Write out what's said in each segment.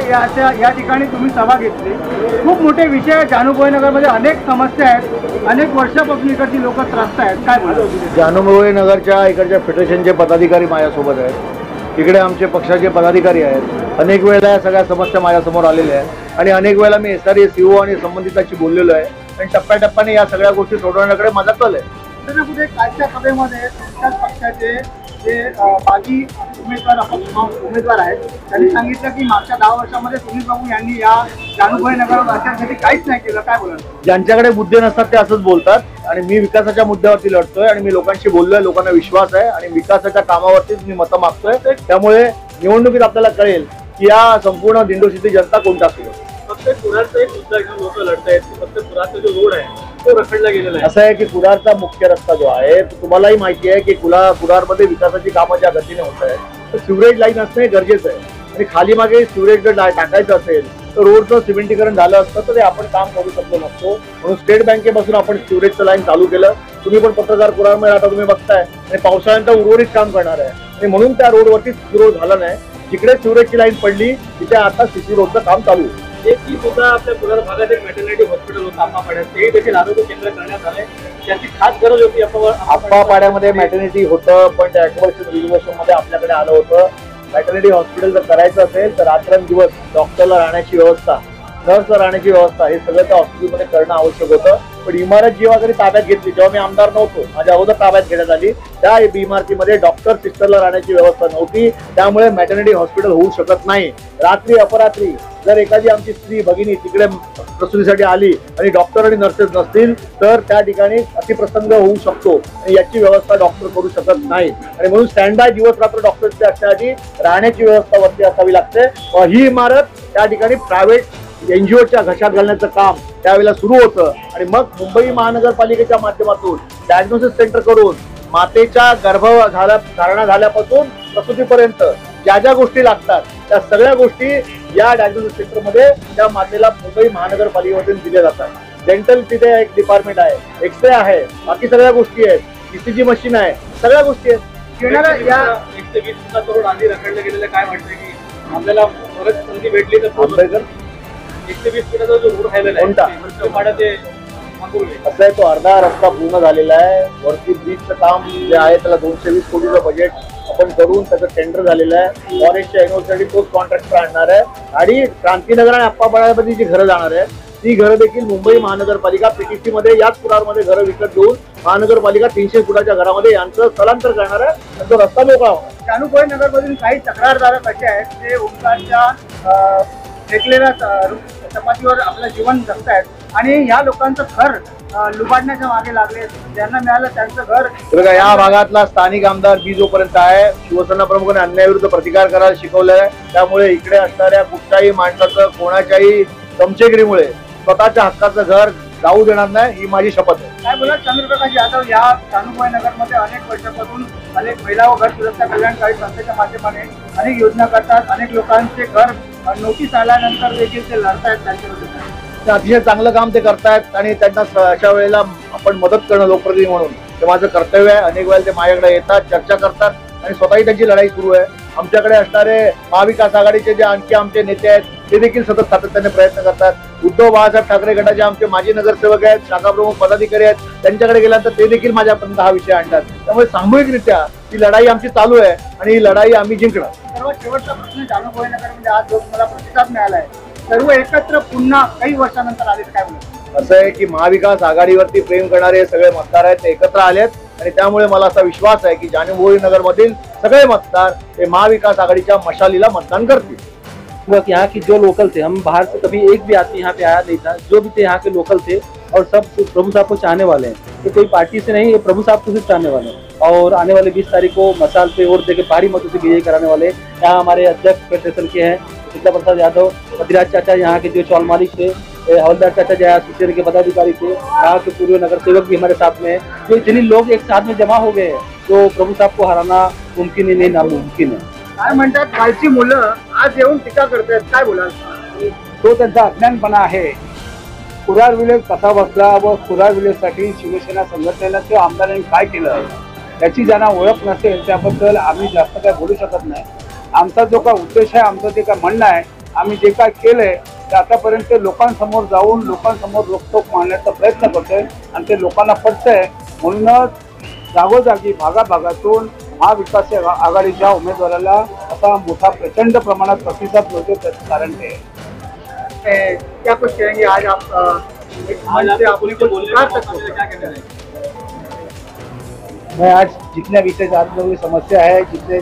या ठिकाणी तुम्ही सभा घेतली, खूप मोठे विषय आहेत. जानूभाई नगरमध्ये अनेक समस्या आहेत, अनेक वर्षापासून इकडची लोक त्रस्त आहेत. काय म्हणतात? जानूभाई नगरच्या इकडच्या फेडरेशनचे पदाधिकारी माझ्यासोबत आहेत, इकडे आमचे पक्षाचे पदाधिकारी आहेत. अनेक वेळेला या सगळ्या समस्या माझ्यासमोर आलेल्या आहेत आणि अनेक वेळेला मी SRE CO आणि संबंधितांशी बोललेलो आहे आणि टप्प्याटप्प्याने या सगळ्या गोष्टी सोडवण्याकडे माझा कल आहे. कुठे कालच्या सभेमध्ये तुमच्याच पक्षाचे जे बाजी उमेदवार आहेत त्यांनी सांगितलं की मागच्या 10 वर्षामध्ये सुनील बाबू यांनी या जानूभाई नगर वासियांसाठी काहीच नाही केलं. काय बोलाल? ज्यांच्याकडे मुद्दे नसतात ते असंच बोलतात आणि मी विकासाच्या मुद्द्यावरती लढतोय आणि मी लोकांशी बोललोय, लोकांना विश्वास आहे आणि विकासाच्या कामावरतीच मी मतं मागतोय. त्यामुळे निवडणुकीत आपल्याला कळेल की या संपूर्ण दिंडोशीची जनता कोणता असतो. फक्त कुडाळचा एक मुद्दा घेऊन लोक लढतायत, फक्त कुडाळचा जो रोड आहे तो रखडला गेलेला आहे. असं आहे की कुडाळचा मुख्य रस्ता जो आहे तुम्हालाही माहिती आहे की कुडाळमध्ये विकासाची कामं ज्या गतीने होत आहेत तर सिवरेज लाईन असणे गरजेचं आहे आणि खाली मागे सिवरेज जर टाकायचं असेल तर रोडचं सिमेंटीकरण झालं असतं तर ते आपण काम करू शकलो नसतो. म्हणून स्टेट बँकेपासून आपण सिवरेजचं लाईन चालू केलं. तुम्ही पण पत्रकार कुडाळमध्ये आता तुम्ही बघताय आणि पावसाळ्यानंतर उर्वरित काम करणार आहे आणि म्हणून त्या रोडवरती रोड झाला नाही. जिकडे सिवरेजची लाईन पडली तिथे आता CC रोडचं काम चालू आहे. की सुद्धा आपल्या कुडाळ भागात एक मेटर्निटी हॉस्पिटल होतं आप्पापाड्यात, ते देखील आरोग्य केंद्र करण्यात आले. त्याची खास गरज होती. आप्पापाड्यामध्ये मॅटर्निटी होतं पण त्या रिझर्वेशन मध्ये आपल्याकडे आलं होतं. मॅटर्निटी हॉस्पिटल जर करायचं असेल तर रात्रंदिवस डॉक्टरला राहण्याची व्यवस्था, नर्सला राहण्याची व्यवस्था हे सगळं त्या हॉस्पिटलमध्ये करणं आवश्यक होतं. पण इमारत जेव्हा कधी ताब्यात घेतली जेव्हा मी आमदार नव्हतो, माझ्या अगोदर ताब्यात घेण्यात आली, त्या इमारतीमध्ये डॉक्टर सिस्टरला राहण्याची व्यवस्था नव्हती. त्यामुळे मॅटर्निटी हॉस्पिटल होऊ शकत नाही. रात्री अपरात्री जर एखादी आमची स्त्री भगिनी तिकडे प्रसूतीसाठी आली आणि डॉक्टर आणि नर्सेस नसतील तर त्या ठिकाणी अतिप्रसंग होऊ शकतो आणि याची व्यवस्था डॉक्टर करू शकत नाही आणि म्हणून स्टँड बाय दिवस रात्र डॉक्टरची असण्यासाठी राहण्याची व्यवस्था वरती असावी लागते. ही इमारत त्या ठिकाणी प्रायव्हेट NGOच्या घशात घालण्याचं काम त्यावेळेला सुरू होतं आणि मग मुंबई महानगरपालिकेच्या माध्यमातून डायग्नोसिस सेंटर करून मातेच्या धारणा झाल्यापासून प्रसूतीपर्यंत ज्या गोष्टी लागतात त्या सगळ्या गोष्टी या डायग्नोसिस सेंटरमध्ये त्या मातेला मुंबई महानगरपालिकेमधून दिल्या जातात. डेंटल तिथे एक डिपार्टमेंट आहे, एक्सरे आहे, बाकी सगळ्या गोष्टी आहेत, ECG मशीन आहे, सगळ्या गोष्टी आहेत. येणाऱ्या या 120 करोड आधी रखडले गेलेले काय वाटतं की आपल्याला परत संधी भेटली तर 120 फुटाचा जो रोड राहिलेला आहे असं आहे तो अर्धा रस्ता पूर्ण झालेला आहे. वरती ब्रिजचं काम जे आहे त्याला 220 कोटीचं बजेट आपण करून त्याचं टेंडर झालेलं आहे. फॉरेस्टच्या एनओसाठी तोच कॉन्ट्रॅक्टर आणणार आहे आणि क्रांतीनगर आणि आप्पापाड्यामध्ये जी घरं जाणार आहे ती घरं देखील मुंबई महानगरपालिका PTC मध्ये याच कुडाळमध्ये घरं विकत घेऊन महानगरपालिका 300 फुटाच्या घरामध्ये यांचं स्थलांतर करणार आहे. त्यांचा रस्ता मोकळा होणार. जानूभाई नगरमधील काही तक्रारदार असे आहेत जे ओंकारच्या फेकलेल्या चपातीवर आपलं जीवन जगतायत आणि या लोकांचं घर लुबाडण्याच्या मागे लागले. ज्यांना मिळालं त्यांचं घर. बघा या भागातला स्थानिक आमदार जी जोपर्यंत आहे शिवसेना प्रमुखांनी अन्यायाविरुद्ध प्रतिकार करायला शिकवलंय. त्यामुळे इकडे असणाऱ्या कुठच्याही माणसाचं कोणाच्याही चमचेगिरीमुळे स्वतःच्या हक्काचं घर जाऊ देणार नाही ही माझी शपथ आहे. काय बोला चंद्रप्रकाश यादव या जानूभाई नगरमध्ये अनेक वर्षापासून अनेक महिला व घर सुरक्षा कल्याणकारी संस्थेच्या माध्यमाने अनेक योजना करतात. अनेक लोकांचे घर नोटीस आल्यानंतर देखील ते लढतायत. त्यांच्याबद्दल अतिशय चांगलं काम ते करतायत आणि त्यांना अशा वेळेला आपण मदत करणं लोकप्रतिनिधी म्हणून ते माझं कर्तव्य आहे. अनेक वेळेला ते माझ्याकडे येतात, चर्चा करतात आणि स्वतःही त्यांची लढाई सुरू आहे. आमच्याकडे असणारे महाविकास आघाडीचे जे आणखी आमचे नेते आहेत ते देखील सतत सातत्याने प्रयत्न करतात. उद्धव बाळासाहेब ठाकरे गटाचे आमचे माजी नगरसेवक आहेत, शाखा प्रमुख पदाधिकारी आहेत, त्यांच्याकडे गेल्यानंतर ते देखील माझ्यापर्यंत हा विषय आणतात. त्यामुळे सामूहिकरित्या ही लढाई आमची चालू आहे आणि ही लढाई आम्ही जिंकणार. सर्वात शेवटचा प्रश्न जानूभाई नगरमध्ये आज जो मला प्रतिसाद मिळाला आहे सर्व एकत्र पुन्हा काही वर्षानंतर आले काय बोलतो? असं आहे की महाविकास आघाडीवरती प्रेम करणारे सगळे मतदार आहेत ते एकत्र आलेत आणि त्यामुळे मला असा विश्वास है कि जानूभाई नगर मधील सगळे मतदार हे महाविकास आघाडीच्या मशालीला मतदान करतील। यहाँ की जो लोकल थे, हम बाहर से कभी एक भी आदमी यहाँ पे आया नहीं था, जो भी थे यहाँ के लोकल थे और सब प्रभु साहब को चाहने वाले हैं। ये कोई पार्टी से नहीं, ये प्रभु साहब को सिर्फ चाहने वाले हैं और आने वाले 20 तारीख को मसाल पे वोट देके भारी मतों से विजयी कराने वाले। यहाँ हमारे अध्यक्ष फेडरेशन के हैं शीतला प्रसाद यादव, पतिराज चाचा यहाँ के जो चौल मालिक थे, हवलदार चाचा जो एसोसिएशन के पदाधिकारी थे, यहाँ के पूर्व नगर सेवक भी हमारे साथ में। तो इतने लोग एक साथ में जमा हो गए तो प्रभु साहब को हराना मुमकिन ही नहीं, नामुमकिन है। काय म्हणतात कालची मुलं आज येऊन टीका करतात, काय बोलाल? तो त्यांचा अज्ञानपणा आहे। कुडाळ विलेज कसा बसला व कुडाळ विलेजसाठी शिवसेना संघटनेला किंवा आमदारांनी काय केलं याची ज्यांना ओळख नसेल त्याबद्दल आम्ही जास्त काय बोलू शकत नाही। आमचा जो काय उद्देश आहे, आमचं जे काय म्हणणं आहे, आम्ही जे काय केलंय ते आतापर्यंत लोकांसमोर जाऊन लोकांसमोर रोखोक मांडण्याचा प्रयत्न करतोय आणि ते लोकांना पटतंय. म्हणूनच जागोजागी भागाभागातून महाविकास आघाडीच्या उमेदवाराला असा मोठा प्रचंड प्रमाणात प्रतिसाद मिळतो. त्याचं कारण ते आहे. क्या कुछ कहेंगे आज आप एक मंच से आपने कुछ पुकार सकते हो क्या कहना है? मैं आज जितने विषय जानने की समस्या है, जितने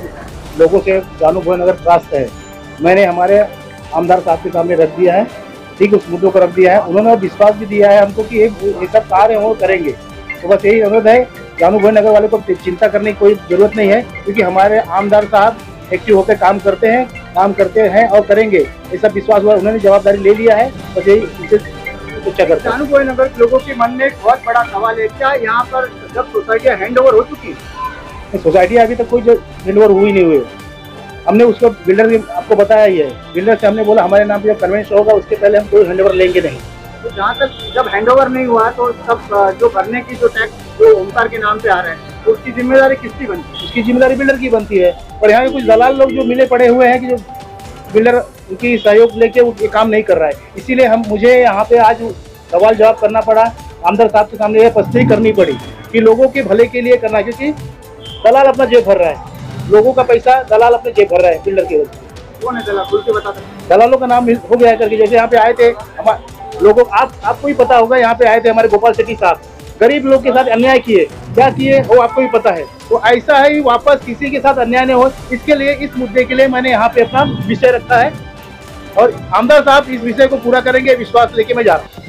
लोगों से जानू भोजनगर त्रास्त है, मैंने हमारे आमदार साहब के सामने रख दिया है. ठीक, उस मुद्दों को रख दिया है. उन्होंने विश्वास भी दिया है हमको कि ये सब कार्य वो करेंगे. तो बस यही अनुरोध है, जानू भोजनगर वाले को चिंता करने की कोई जरूरत नहीं है, क्योंकि हमारे आमदार साहब एक्टिव होकर काम करते हैं और करेंगे. ये सब विश्वास हुआ, उन्होंने जवाबदारी ले लिया है. बस यही इच्छा करते हैं. जानू भोजनगर के लोगों के मन में एक बहुत बड़ा सवाल है, क्या यहाँ पर जब सोसाइटियाँ हैंड ओवर हो चुकी है? सोसाइटी अभी तक कोई हैंडओवर हुई नहीं हुई. हमने उसको बिल्डर की आपको बताया ही है. बिल्डर से हमने बोला हमारे नाम पे जब कन्वेंस होगा उसके पहले हम कोई हैंडओवर लेंगे नहीं. तो जहाँ तक जब हैंडओवर नहीं हुआ तो सब जो भरने की जो टैक्स जो ओमकार के नाम पे आ रहा है, तो उसकी जिम्मेदारी किसकी बनती है? उसकी जिम्मेदारी बिल्डर की बनती है. और यहाँ के कुछ दलाल लोग जो मिले पड़े हुए हैं कि जो बिल्डर उनकी सहयोग लेके ये काम नहीं कर रहा है. इसीलिए मुझे यहाँ पे आज सवाल जवाब करना पड़ा. आमदार साहब के सामने यह प्रस्तुति करनी पड़ी कि लोगों के भले के लिए करना है, क्योंकि दलाल अपना जेब भर रहा है. लोगों का पैसा दलाल अपने जेब भर रहा है बिल्डर की वजह से. कौन है दलाल? खुल के बता सकते? दलालों का नाम हो गया है करके. जैसे यहाँ पे आए थे लोगों, आपको ही पता होगा, यहाँ पे आए थे हमारे गोपाल शेट्टी साहब. गरीब लोग के साथ अन्याय किए, क्या किए वो आपको भी पता है. तो ऐसा है वापस किसी के साथ अन्याय नहीं हो, इसके लिए इस मुद्दे के लिए मैंने यहाँ पे अपना विषय रखा है और आमदार साहब इस विषय को पूरा करेंगे विश्वास लेके मैं जा रहा हूँ.